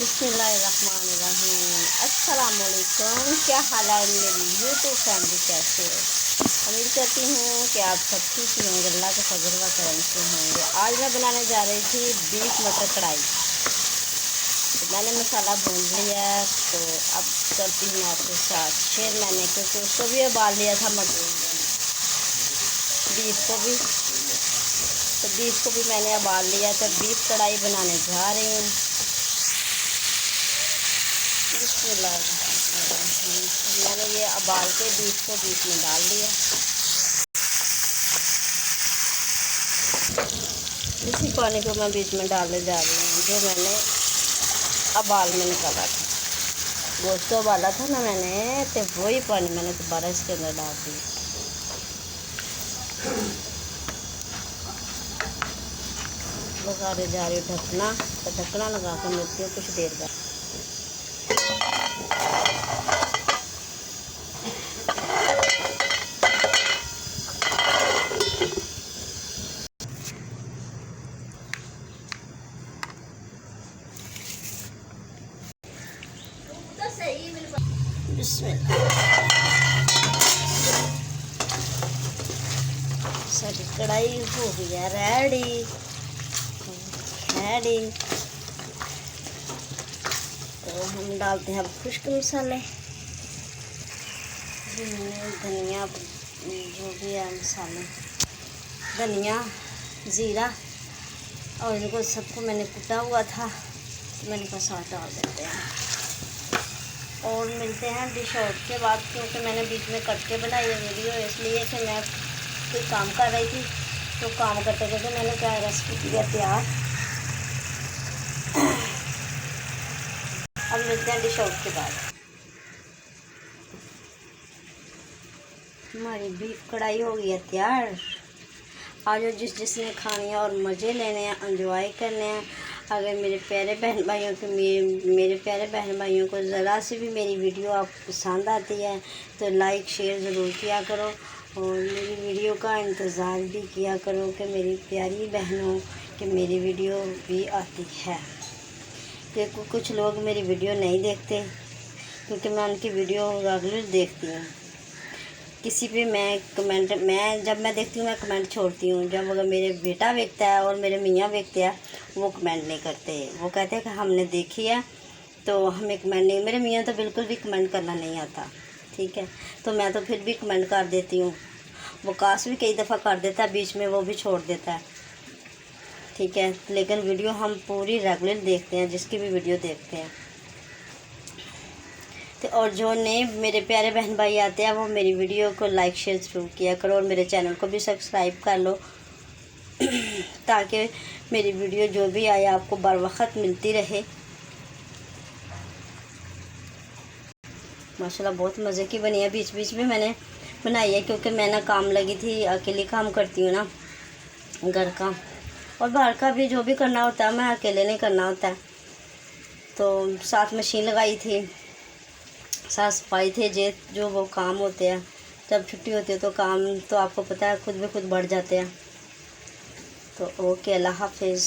बिस्मिल्लाहिर्रहमानिर्रहीम। अस्सलामुअलैकुम। क्या हाल है मेरी यूट्यूब फैमिली, कैसे हो? उम्मीद करती हूँ कि आप सब ठीक ही होंगे, अल्लाह के फजल व करम से होंगे। आज मैं बनाने जा रही थी बीफ मटर कढ़ाई। तो मैंने मसाला भून लिया, तो अब करती हूँ आपके साथ शेयर। मैंने क्योंकि उसको भी उबाल लिया था, मटर बीफ को भी, तो बीफ को भी मैंने उबाल लिया। तो बीफ कढ़ाई बनाने जा रही हूँ। मैंने ये उबाल के बीफ को बीफ में डाल दिया। इसी पानी को मैं बीच में डालने जा रही हूँ जो मैंने उबाल में निकाला था। गोश्त तो उबाला था ना मैंने, तो वही पानी मैंने दोबारा इसके अंदर डाल दिया। लगा रहे जा रही हूँ ढकना, तो ढकना लगा कर मिलती हूँ कुछ देर बाद। सारी कढ़ाई हो गई है रेडी। तो हम डालते हैं अब खुश्क मसाले, धनिया, जो भी है मसाले, धनिया, ज़ीरा, और इनको सबको मैंने कुटा हुआ था, तो मैंने कहा साथ डाल देते हैं। और मिलते हैं डिश आउट के बाद, क्योंकि मैंने बीच में कट के बनाई है वीडियो, इसलिए कि मैं कोई काम कर रही थी, तो काम करते करते मैंने क्या रेसिपी किया तैयार। अब मिलते हैं डिश आउट के बाद। हमारी बीफ कढ़ाई हो गई है तैयार। आज जिसने खानी है और मज़े लेने हैं, एंजॉय करने हैं। अगर मेरे प्यारे बहन भाइयों को मेरे प्यारे बहन भाइयों को ज़रा से भी मेरी वीडियो आप पसंद आती है तो लाइक शेयर ज़रूर किया करो, और मेरी वीडियो का इंतज़ार भी किया करो कि मेरी प्यारी बहनों कि मेरी वीडियो भी आती है। क्योंकि कुछ लोग मेरी वीडियो नहीं देखते, क्योंकि मैं उनकी वीडियो रेगुलर देखती हूँ। किसी पे मैं कमेंट, जब मैं देखती हूँ मैं कमेंट छोड़ती हूँ। जब अगर मेरे बेटा देखता है और मेरे मियाँ देखते हैं, वो कमेंट नहीं करते। वो कहते हैं कि हमने देखी है तो हमें कमेंट नहीं। मेरे मियाँ तो बिल्कुल भी कमेंट करना नहीं आता, ठीक है, तो मैं तो फिर भी कमेंट कर देती हूँ। वो काश भी कई दफ़ा कर देता है, बीच में वो भी छोड़ देता है, ठीक है, लेकिन वीडियो हम पूरी रेगुलर देखते हैं, जिसकी भी वीडियो देखते हैं। तो और जो नए मेरे प्यारे बहन भाई आते हैं, वो मेरी वीडियो को लाइक शेयर ज़रूर किया करो, और मेरे चैनल को भी सब्सक्राइब कर लो ताकि मेरी वीडियो जो भी आए आपको बर वक्त मिलती रहे। माशाल्लाह बहुत मज़े की बनी है। बीच बीच में मैंने बनाई है, क्योंकि मैं ना काम लगी थी, अकेले काम करती हूँ ना, घर का और बाहर का भी जो भी करना होता है मैं अकेले नहीं करना होता है। तो साथ मशीन लगाई थी, साफ सफाई थे, जो वो काम होते हैं। जब छुट्टी होती है तो काम तो आपको पता है खुद ब खुद बढ़ जाते हैं। तो ओके, अल्लाह हाफिज़।